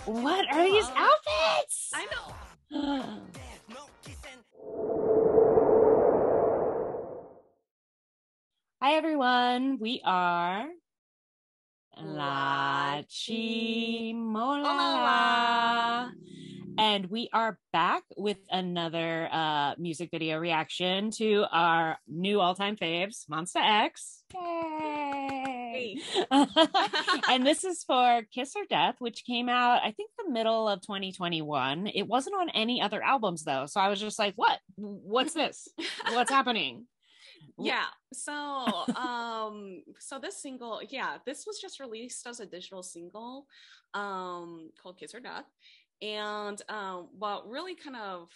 What are these outfits? I know. Hi, everyone. We are LaChiMoLaLa. And we are back with another music video reaction to our new all-time faves, MONSTA X. Yay! And this is for Kiss or Death, which came out, I think, the middle of 2021. It wasn't on any other albums, though. So I was just like, what? What's this? What's happening? Yeah. So this single, this was just released as a digital single called Kiss or Death. And what really kind of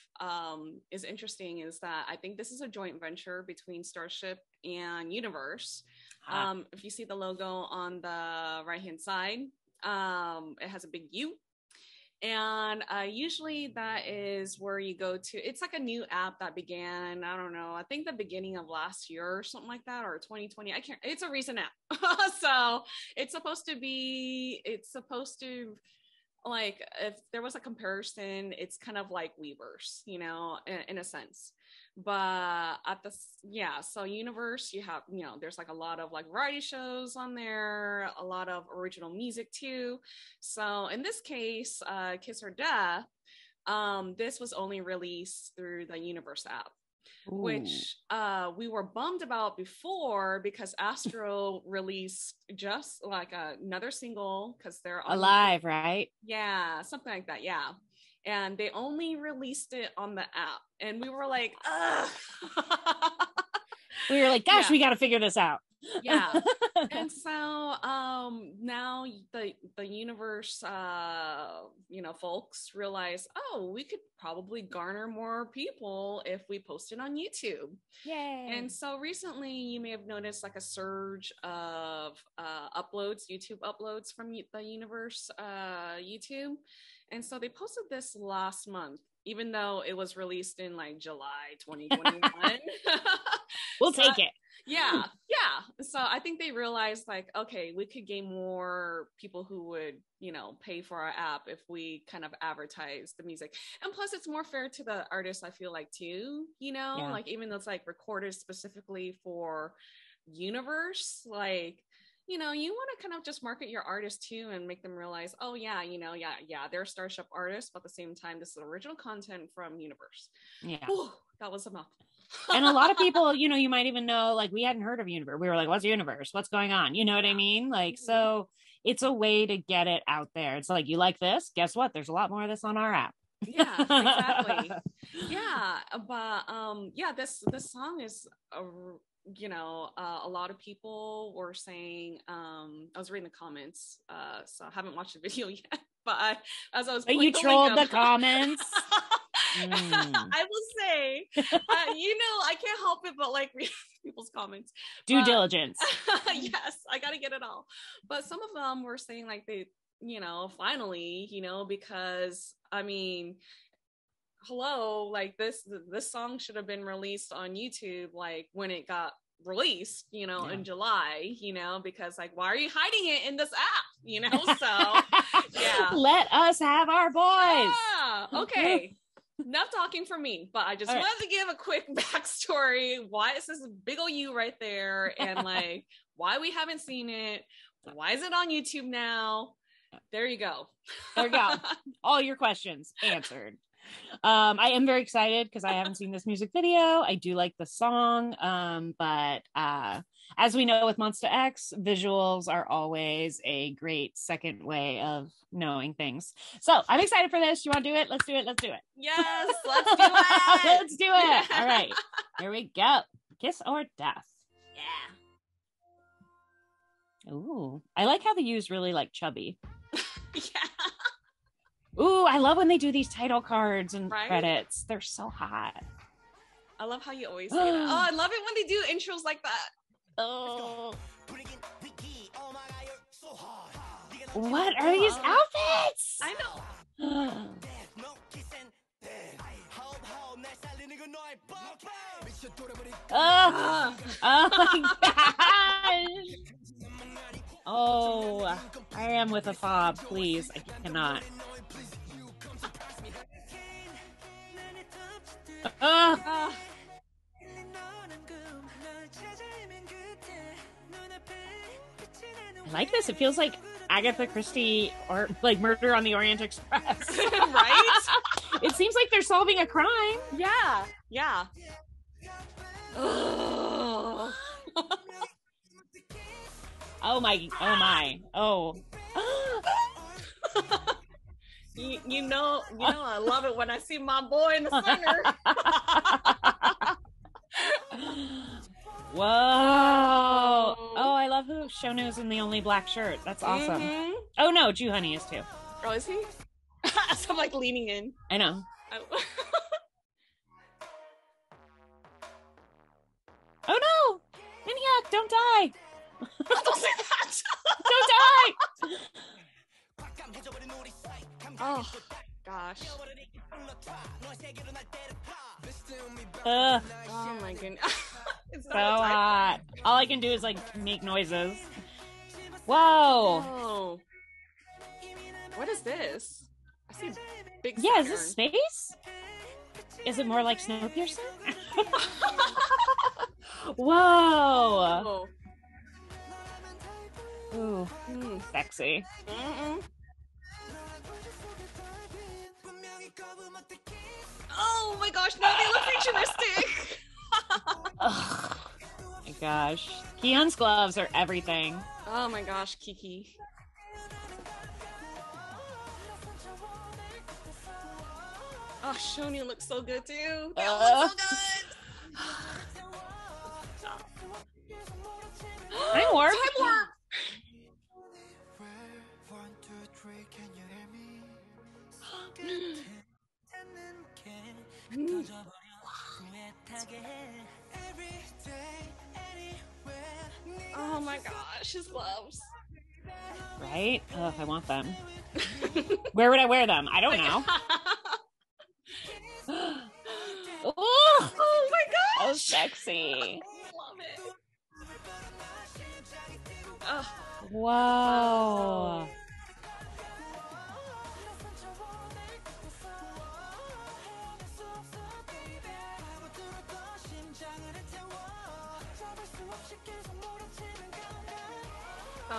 is interesting is that I think this is a joint venture between Starship and Universe. If you see the logo on the right hand side, it has a big U. And usually that is where you go to. It's like a new app that began, I don't know, I think the beginning of last year or something like that, or 2020. I can't, it's a recent app. So it's supposed to, like, if there was a comparison, it's kind of like Weverse, you know, in a sense. But so Universe, you have, you know, there's like a lot of like variety shows on there, a lot of original music too. So in this case, Kiss or Death, this was only released through the Universe app. Ooh. Which we were bummed about before because Astro released just like another single because they're on Alive, right? Yeah, something like that. Yeah. And they only released it on the app. And we were like, ugh. We were like, gosh, we got to figure this out. Yeah. And so now the Universe folks realize, oh, we could probably garner more people if we post it on YouTube. Yay. And so recently you may have noticed like a surge of YouTube uploads from the Universe YouTube. And so they posted this last month, even though it was released in like July 2021. We'll take it. Yeah. So I think they realized like, okay, we could gain more people who would, you know, pay for our app if we kind of advertise the music. And plus it's more fair to the artists, I feel like too, you know, like even though it's like recorded specifically for Universe, like, you know, you want to kind of just market your artist too and make them realize, oh yeah, you know, they're Starship artists, but at the same time, this is original content from Universe. Yeah. Whew, that was a mouthful. And a lot of people, you know, you might even know, like, we hadn't heard of Universe. We were like, what's Universe? What's going on? You know what I mean? Like, so it's a way to get it out there. It's like, you like this? Guess what? There's a lot more of this on our app. Yeah, exactly. Yeah. But this song is a lot of people were saying, I was reading the comments, so I haven't watched the video yet, but as I was you trolled the comments. I will say, I can't help it but like read people's comments. Due diligence. Yes, I got to get it all. But some of them were saying like they, you know, finally, you know, because I mean, hello, like this song should have been released on YouTube like when it got released, you know, in July, you know, because like, why are you hiding it in this app, you know? So let us have our voice. Okay. Enough talking for me, but I just wanted to give a quick backstory. Why is this big ol' U right there, and like why we haven't seen it? Why is it on YouTube now? There you go. All your questions answered. I am very excited because I haven't seen this music video. I do like the song, but as we know with MONSTA X, visuals are always a great second way of knowing things. So I'm excited for this. You want to do it? Let's do it. Yes, let's do it. Let's do it. All right, here we go. Kiss or Death. Yeah. Ooh, I like how the U's really like chubby. Yeah. Ooh, I love when they do these title cards and credits. They're so hot. I love how you always say that. Oh, I love it when they do intros like that. Oh. What are these outfits? I know. Oh my gosh. Oh, I am with a fob, please. I cannot. Ah, I like this. It feels like Agatha Christie or like Murder on the Orient Express. right? It seems like they're solving a crime. Yeah, yeah. Ugh. Oh my. Oh. You know, I love it when I see my boy in the center. Whoa. Oh, I love who Shonu's in the only black shirt. That's awesome. Mm-hmm. Oh no, Ju Honey is too. Oh, is he? So I'm like leaning in. I know. Oh. Oh no! Maniac, don't die! Don't say that! Don't die! Oh gosh. Oh my goodness. It's so hot. All I can do is like make noises. Whoa! Oh. What is this? I see big. Yeah, Saturn. is this space? Is it more like Snowpiercer? Whoa! Oh. Ooh, sexy. Mm-mm. Oh my gosh, no, they look futuristic. Oh my gosh. Keon's gloves are everything. Oh my gosh, Kiki. Oh, Shoni looks so good too. They all look so good. Time warp. Time warp. Oh my gosh, his gloves. Right? Oh, I want them. Where would I wear them? I don't know. Oh my gosh. Oh, sexy. Love it. Oh. Whoa.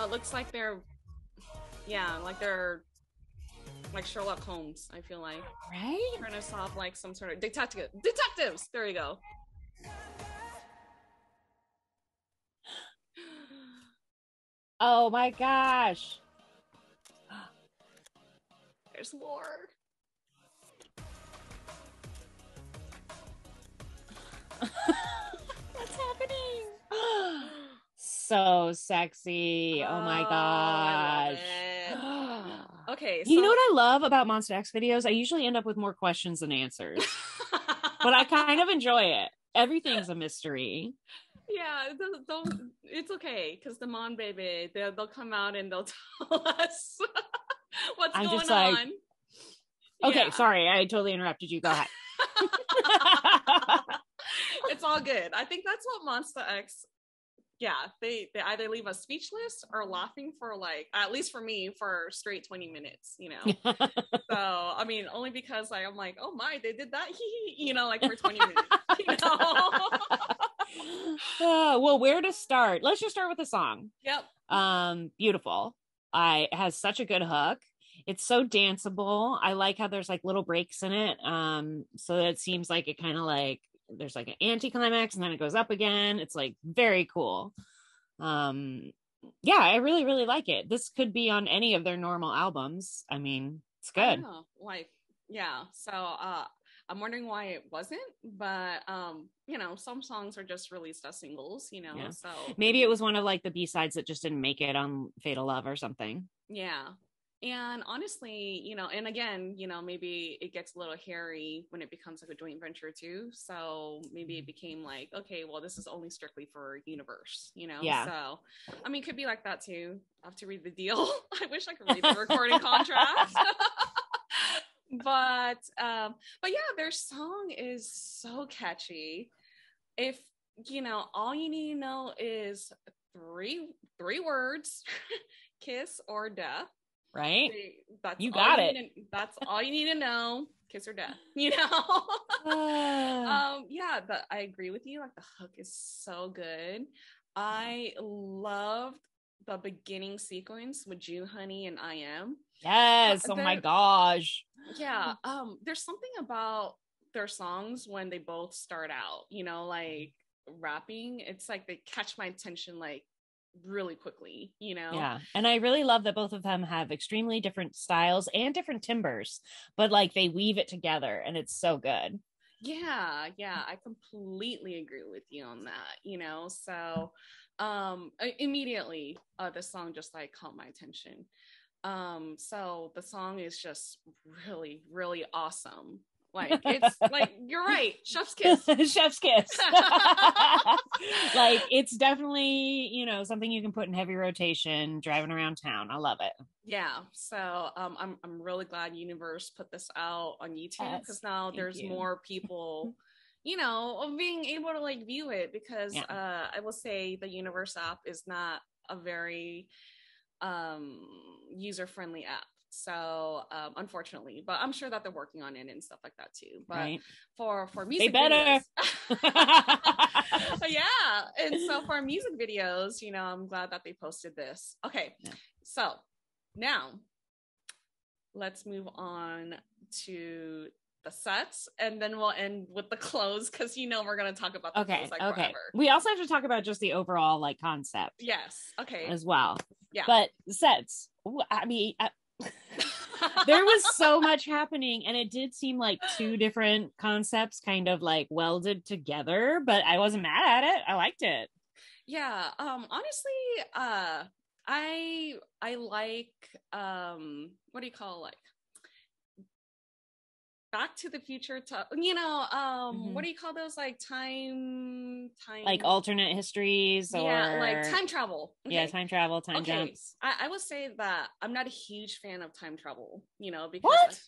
It looks like they're like Sherlock Holmes, I feel like. Right? Trying to solve like some sort of detectives. There you go. Oh my gosh. There's more. What's happening? So sexy. Oh my gosh. Okay, so you know what I love about MONSTA X videos? I usually end up with more questions than answers. But I kind of enjoy it. Everything's a mystery. Yeah, don't it's okay because the Monbebes, they'll come out and they'll tell us what's I'm going just like, on. Okay, Yeah. sorry, I totally interrupted you. Go ahead. It's all good. I think that's what MONSTA X, yeah, they either leave us speechless or laughing for like, at least for me, for straight 20 minutes, you know. So I mean, only because I'm like, oh my, they did that, you know, like for 20 minutes, you know. Well, where to start? Let's just start with the song. Yep. Beautiful. It has such a good hook. It's so danceable. I like how there's like little breaks in it. So that it seems like it kind of like there's like an anticlimax and then it goes up again. It's like very cool. Yeah, I really, really like it. This could be on any of their normal albums. I mean, it's good. Like, yeah. So I'm wondering why it wasn't, but you know, some songs are just released as singles, you know. Yeah. So maybe it was one of like the B-sides that just didn't make it on Fatal Love or something. Yeah. And honestly, you know, and again, you know, maybe it gets a little hairy when it becomes like a joint venture too. So maybe it became like, okay, well, this is only strictly for Universe, you know? Yeah. So, I mean, it could be like that too. I have to read the deal. I wish I could read the recording contract. But yeah, their song is so catchy. If, you know, all you need to know is three words, kiss or death. Right? That's you got it. That's all you need to know. kiss her death, you know. Yeah, but I agree with you. Like the hook is so good. I loved the beginning sequence with You, Honey, and I Am. Yes. Oh my gosh. Yeah. There's something about their songs when they both start out, you know, like rapping. It's like they catch my attention like really quickly, you know. Yeah, and I really love that both of them have extremely different styles and different timbres, but like they weave it together and it's so good. Yeah, I completely agree with you on that, you know. So immediately the song just like caught my attention. So the song is just really, really awesome. Like it's like you're right, chef's kiss. Chef's kiss. Like it's definitely, you know, something you can put in heavy rotation driving around town. I love it. Yeah. So I'm really glad Universe put this out on YouTube, because now there's more people, you know, being able to like view it, because I will say the Universe app is not a very user-friendly app. So unfortunately, but I'm sure that they're working on it and stuff like that too. But for music, they better. Yeah. And so for music videos, you know, I'm glad that they posted this. Okay, so now let's move on to the sets, and then we'll end with the clothes, because you know we're going to talk about the clothes like forever. We also have to talk about just the overall like concept. Yes. Okay. As well. Yeah. But sets, I mean, there was so much happening, and it did seem like two different concepts kind of like welded together, but I wasn't mad at it. I liked it. Yeah. Honestly, I like what do you call, like, Back to the Future, you know, what do you call those, like time like alternate histories, or like time travel. Okay. Yeah, time travel, time jumps. I would say that I'm not a huge fan of time travel, you know, because what?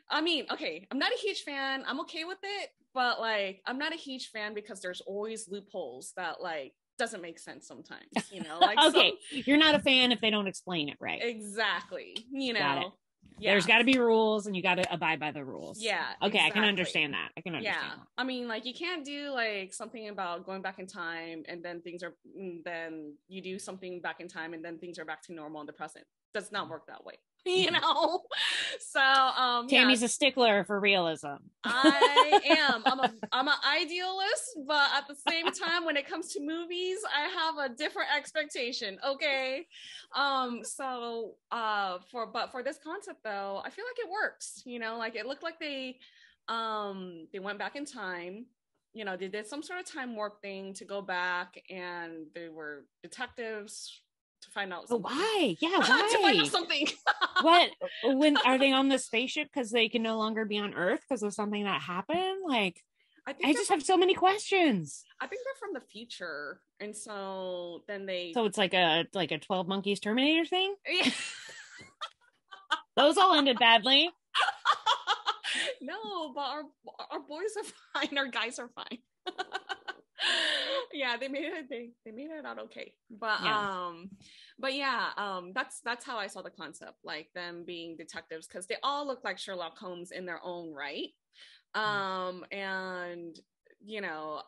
I mean, okay, I'm not a huge fan. I'm okay with it, but like I'm not a huge fan because there's always loopholes that like doesn't make sense sometimes, you know. Like okay, you're not a fan if they don't explain it right. Exactly, you know. Yeah. There's got to be rules, and you got to abide by the rules. Yeah. Okay, exactly. I can understand that. Yeah. I mean, like, you can't do like something about going back in time, and then then you do something back in time, and then things are back to normal in the present. Does not work that way, you know. So Tammy's a stickler for realism. I am. I'm an idealist, but at the same time, when it comes to movies, I have a different expectation. Okay. So for this concept though, I feel like it works, you know, like it looked like they went back in time, you know, they did some sort of time warp thing to go back, and they were detectives to find out something. Why? Yeah, why? To find out something. What? When are they on the spaceship because they can no longer be on Earth because of something that happened? Like, I just have so many questions. I think they're from the future, and so then So it's like a 12 Monkeys Terminator thing. Yeah. Those all ended badly. No, but our boys are fine. Our guys are fine. Yeah, they made it out okay. But that's how I saw the concept, like them being detectives, because they all look like Sherlock Holmes in their own right. And you know,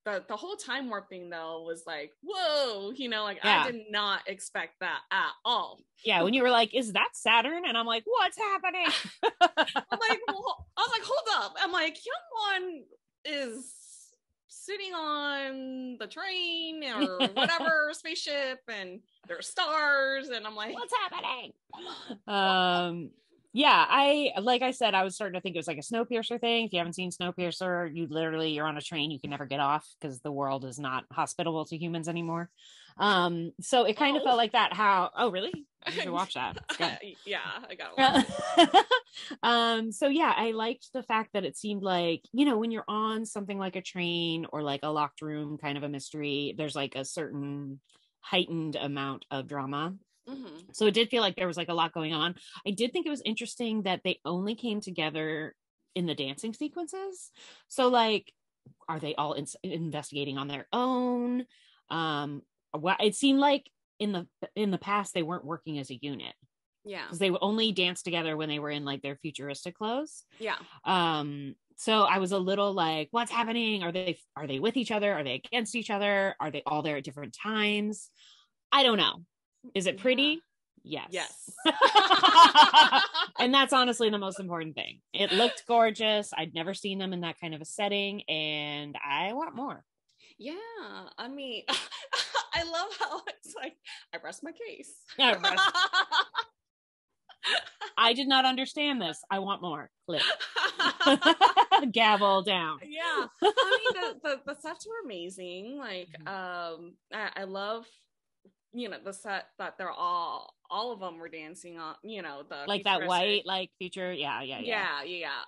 the whole time warp thing though was like, whoa, you know, like I did not expect that at all. Yeah, when you were like, is that Saturn? And I'm like, what's happening? I was like, hold up. I'm like, Young One is sitting on the train or whatever spaceship, and there's stars, and I'm like, what's happening? Yeah, like I said, I was starting to think it was like a Snowpiercer thing. If you haven't seen Snowpiercer, you're on a train, you can never get off because the world is not hospitable to humans anymore. So it kind of felt like that. Oh, really? I should watch that. Yeah, I gotta watch. So yeah, I liked the fact that it seemed like, you know, when you're on something like a train or like a locked room, kind of a mystery, there's like a certain heightened amount of drama. Mm-hmm. So it did feel like there was like a lot going on. I did think it was interesting that they only came together in the dancing sequences. So like, are they all investigating on their own? It seemed like in the past they weren't working as a unit. Yeah. Because they would only dance together when they were in like their futuristic clothes. Yeah. So I was a little like, what's happening? Are they with each other? Are they against each other? Are they all there at different times? I don't know. Is it pretty? Yes. Yes. And that's honestly the most important thing. It looked gorgeous. I'd never seen them in that kind of a setting, and I want more. Yeah. I mean, I love how it's like, I rest my case. I did not understand this. I want more. Click. Gavel down. Yeah. I mean, the sets were amazing. Like, I love, you know, the set that they're all of them were dancing on, you know, the like that white, like future. Yeah.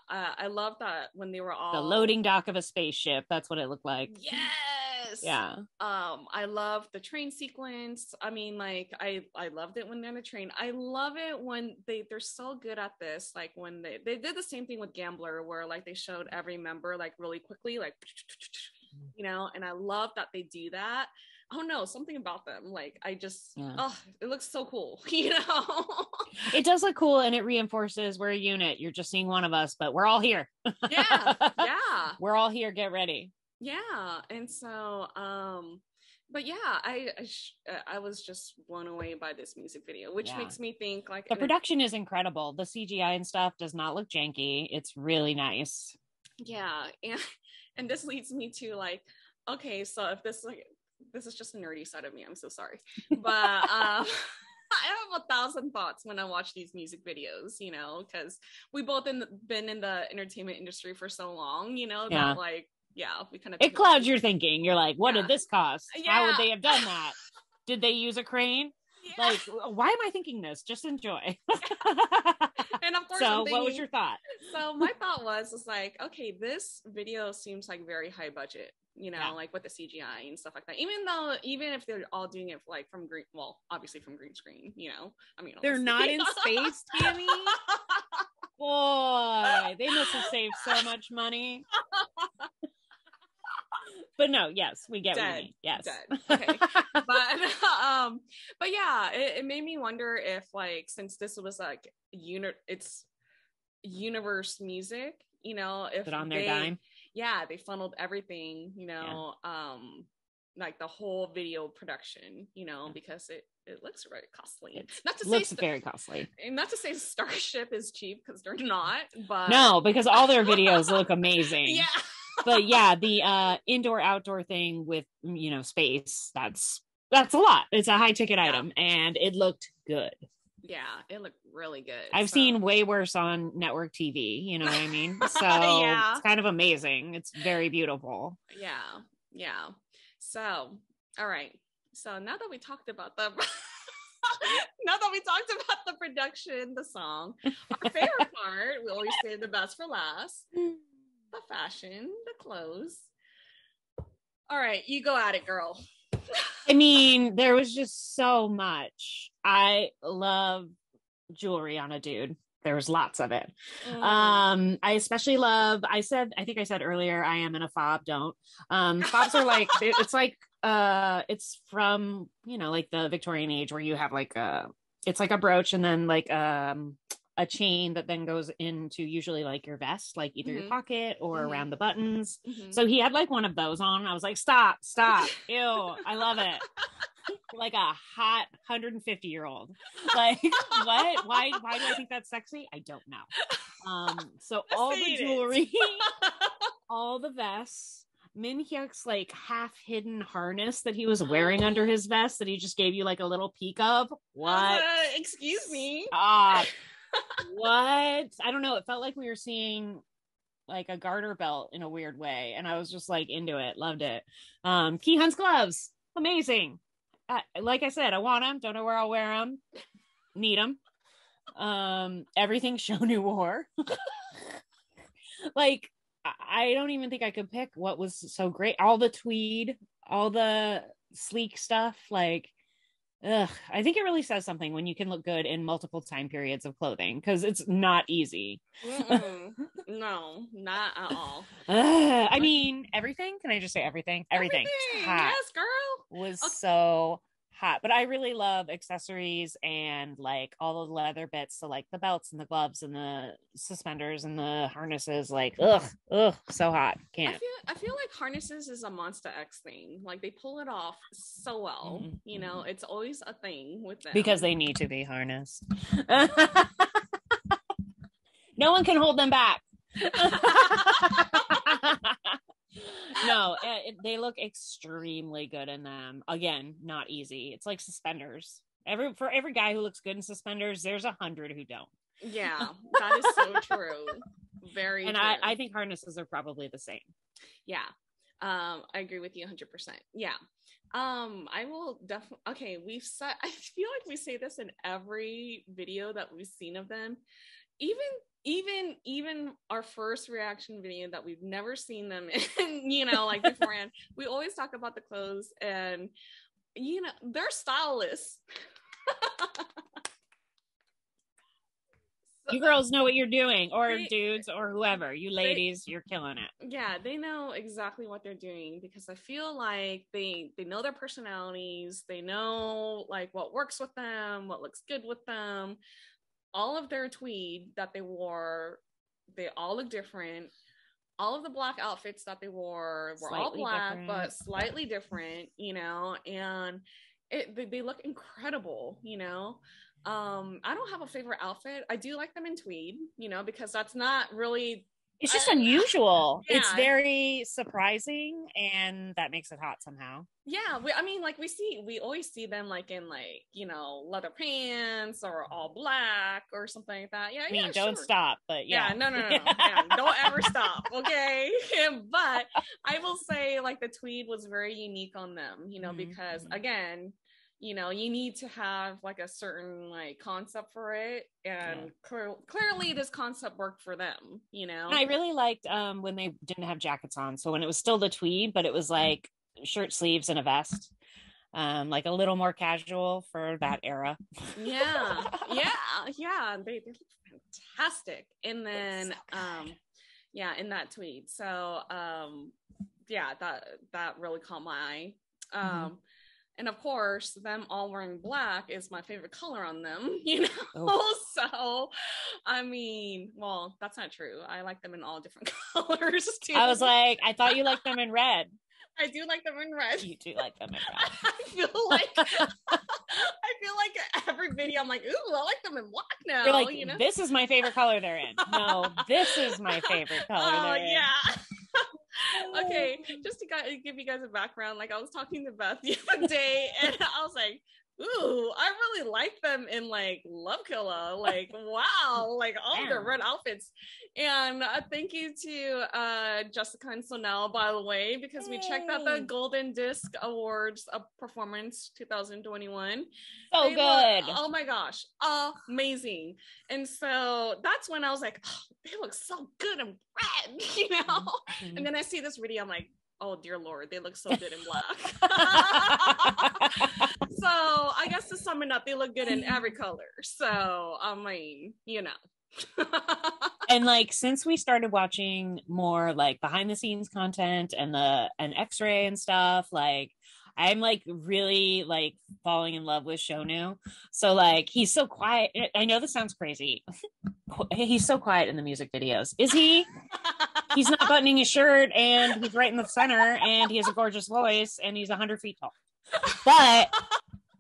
I love that when they were all the loading dock of a spaceship. That's what it looked like. Yes. Yeah. I love the train sequence. I mean, like, I loved it when they're on the train. I love it when they're so good at this. Like when they did the same thing with Gambler, where like they showed every member like really quickly, like, you know, and I love that they do that. I don't know, something about them. Like, I just, it looks so cool, you know? It does look cool, and it reinforces we're a unit. You're just seeing one of us, but we're all here. Yeah. We're all here. Get ready. Yeah. And so, but yeah, I was just blown away by this music video, which makes me think like the production is incredible. The CGI and stuff does not look janky. It's really nice. Yeah. And this leads me to like, okay, so if this is just a nerdy side of me, I'm so sorry, but I have 1,000 thoughts when I watch these music videos, you know, because we both been in the entertainment industry for so long, you know, that like, we kind of it clouds your thinking. You're like, what did this cost? Yeah. How would they have done that? Did they use a crane? Yeah. Like, why am I thinking this? Just enjoy. And of course, so what was your thought? So my thought was like, okay, this video seems like very high budget, you know, like with the CGI and stuff like that. Even if they're all doing it like from obviously from green screen, you know, I mean, they're not in space, Tammy. Boy, they must have saved so much money. But no, yes, we get what you mean. Yes. Okay. But yeah, it made me wonder if like, since this was like it's universe music, you know, if it on their dime. Yeah, they funneled everything, you know, like the whole video production, you know, because it looks very costly. Looks very costly. And not to say Starship is cheap, because they're not, but no, because all their videos look amazing. Yeah. But yeah, the indoor outdoor thing with, you know, space, that's a lot. It's a high ticket item, and it looked good. Yeah, it looked really good. I've seen way worse on network TV, you know what I mean? So it's kind of amazing. It's very beautiful. Yeah. So, all right. So now that we talked about the production, the song, our favorite part, we always say the best for last. The fashion, the clothes. All right, you go at it, girl. I mean, there was just so much. I love jewelry on a dude. There was lots of it. I especially love, I think I said earlier, I am in a fob, don't. Fobs are like, it's like, it's from, you know, like the Victorian age, where you have like it's like a brooch and then like a chain that then goes into usually like your vest, like either your pocket or around the buttons. So he had like one of those on. I was like, stop. Ew, I love it. Like a hot 150-year-old. Like, what? Why do I think that's sexy? I don't know. So all the jewelry, all the vests, Min Hyuk's like half hidden harness that he was wearing under his vest that he just gave you like a little peek of. What? Excuse me. What? I don't know. It felt like we were seeing like a garter belt in a weird way, and I was just like into it. Loved it. Key Hunt's gloves, amazing. Like I said, I want them. Don't know where I'll wear them. Need them. Everything Shonu wore. Like, I don't even think I could pick what was so great. All the tweed, all the sleek stuff, like. I think it really says something when you can look good in multiple time periods of clothing, because it's not easy. No, not at all. I mean, everything. Can I just say everything? Everything. Yes, girl. Was so hot. But I really love accessories and like all the leather bits. So like the belts and the gloves and the suspenders and the harnesses. Like, ugh, so hot. Can't. I feel like harnesses is a MONSTA X thing. Like they pull it off so well. Mm-hmm. You know, it's always a thing with them because they need to be harnessed. No one can hold them back. No, they look extremely good in them. Again, not easy. It's like suspenders. For every guy who looks good in suspenders, there's 100 who don't. Yeah, that is so true. Very and true. I think harnesses are probably the same. Yeah. I agree with you 100%. Yeah. I will definitely, okay, I feel like we say this in every video that we've seen of them. Even our first reaction video that we've never seen them in, you know, like beforehand, we always talk about the clothes and, you know, they're stylists. You girls know what you're doing, or dudes, or whoever. You ladies, you're killing it. Yeah, they know exactly what they're doing because I feel like they know their personalities. They know like what works with them, what looks good with them. All of their tweed that they wore, they all look different. All of the black outfits that they wore were all black, but slightly different, you know, and they look incredible, you know. I don't have a favorite outfit. I do like them in tweed, you know, because that's not really, it's just unusual. Yeah. It's very surprising, and that makes it hot somehow. Yeah, I mean, like we always see them like in like, you know, leather pants or all black or something like that. Yeah, I mean, yeah, don't sure. stop, but yeah. No. Yeah, don't ever stop, okay? But I will say like the tweed was very unique on them, you know, because again, you know, you need to have like a certain like concept for it, and clearly this concept worked for them, you know. And I really liked when they didn't have jackets on, so when it was still the tweed, but it was like shirt sleeves and a vest, like a little more casual for that era. Yeah, they look fantastic. And then in that tweed, so that really caught my eye. And of course, them all wearing black is my favorite color on them, you know? Oh. So, I mean, well, that's not true. I like them in all different colors, too. I was like, I thought you liked them in red. I do like them in red. You do like them in red. I feel like every video I'm like, ooh, I like them in black now. You're like, you know? This is my favorite color they're in. No, this is my favorite color they're in. Yeah. Okay, just to give you guys a background, like I was talking to Beth the other day and I was like, ooh, I really like them in like Love Killa, like wow, like all their red outfits. And thank you to Jessica and Sonell, by the way, because we checked out the Golden Disc Awards performance 2021. So good. Oh my gosh, amazing. And so that's when I was like, oh, they look so good in red, you know. And then I see this video, I'm like, oh dear Lord, they look so good in black. So I guess to sum it up, they look good in every color. So I mean, you know. And like since we started watching more like behind the scenes content and X-ray and stuff, like I'm like really like falling in love with Shonu. So like he's so quiet. I know this sounds crazy. He's so quiet in the music videos. Is he? He's not buttoning his shirt, and he's right in the center, and he has a gorgeous voice, and he's 100 feet tall. But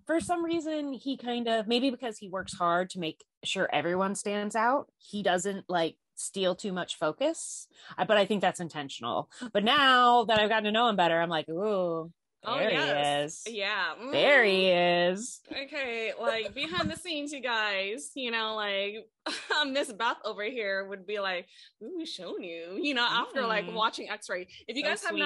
for some reason, he kind of, maybe because he works hard to make sure everyone stands out, he doesn't like steal too much focus. But I think that's intentional. But now that I've gotten to know him better, I'm like, ooh, there he is. Yeah. There he is. Okay, like behind the scenes, you guys, you know, like Miss Beth over here would be like, ooh, shown you know, after like watching X-Ray. If you guys have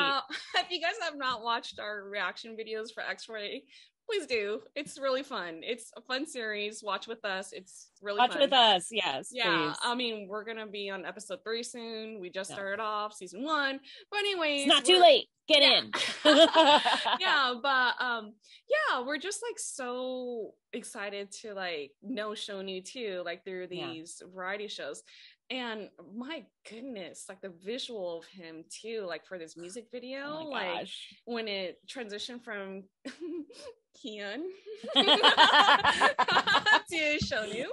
not watched our reaction videos for X-Ray, please do. It's really fun. It's a fun series. Watch with us. It's really fun. Watch with us. Yes. Yeah. Please. I mean, we're going to be on episode 3 soon. We just started off season 1. But anyways. It's not too late. Get in. Yeah. But we're just like so excited to like know Shonu too, like through these variety shows. And my goodness, like the visual of him too, like for this music video, Oh like gosh. when it transitioned from Kian to Shonu,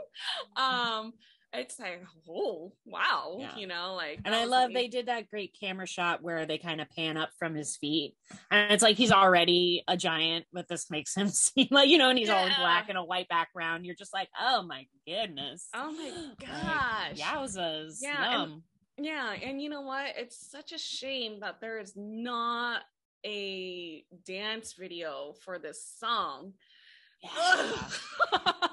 it's like, oh wow, Yeah. you know, like, and I love they did that great camera shot where they kind of pan up from his feet, and it's like he's already a giant, but this makes him seem like, you know, and he's all in black and a white background. You're just like, oh my goodness, oh my gosh, like, yowzas, yeah, yum. And you know what? It's such a shame that there is not a dance video for this song.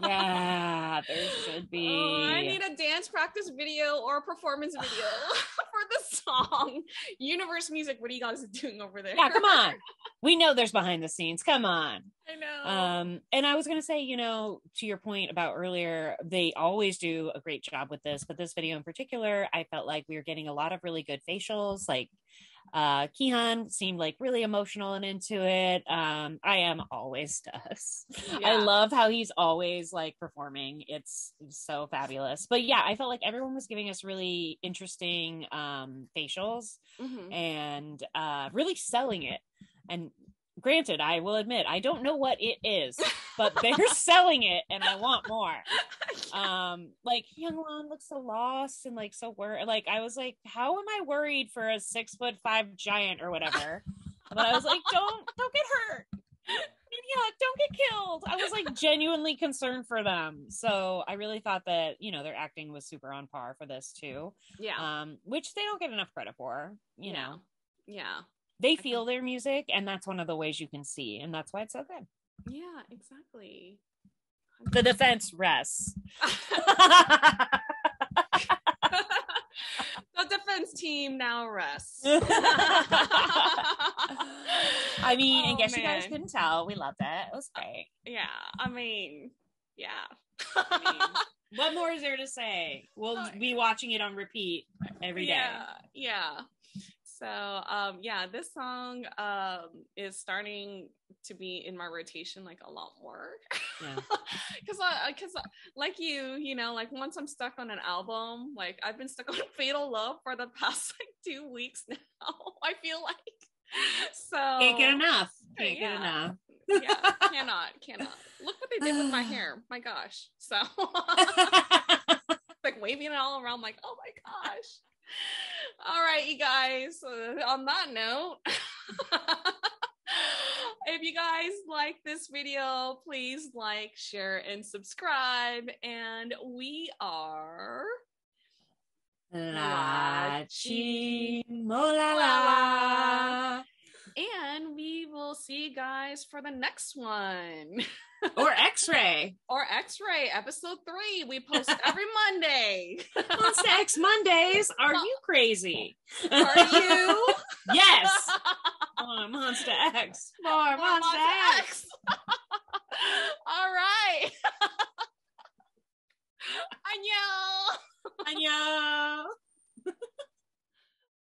Yeah, there should be. I need a dance practice video or a performance video for the song. Universe Music, what are you guys doing over there? Yeah, come on. We know there's behind the scenes. Come on. I know. And I was gonna say, you know, to your point about earlier, they always do a great job with this, but this video in particular, I felt like we were getting a lot of really good facials. Like Kihan seemed like really emotional and into it. I am always does. Yeah. I love how he's always like performing. It's so fabulous. But yeah, I felt like everyone was giving us really interesting facials and really selling it. And granted, I will admit, I don't know what it is, but they're selling it and I want more. Like Youngwon looks so lost and like so worried. Like I was like, how am I worried for a 6'5" giant or whatever? But I was like, don't get hurt. Yeah, don't get killed. I was like genuinely concerned for them. So I really thought that, you know, their acting was super on par for this too. Yeah. Which they don't get enough credit for, you know. Yeah. They feel their music, and that's one of the ways you can see, and that's why it's so good. Yeah, exactly. The defense rests. The defense team now rests. I mean, I guess you guys couldn't tell. We loved it. It was great. Yeah, I mean, yeah. What more is there to say? We'll be watching it on repeat every day. Yeah. So, this song is starting to be in my rotation like a lot more. Yeah. Because like you know, like once I'm stuck on an album, like I've been stuck on Fatal Love for the past like 2 weeks now. I feel like so can't get enough. Can't get enough. Yeah, cannot. Look what they did with my hair. My gosh. So like waving it all around, like, oh my gosh. All right, you guys, on that note, if you guys like this video, please like, share, and subscribe. And we are LaChiMoLaLa. And we will see you guys for the next one. Or X-Ray. Or X-Ray, episode 3. We post every Monday. MONSTA X Mondays. Are you crazy? Are you? Yes. On MONSTA X. More MONSTA X. All right. Annyeong. Annyeong.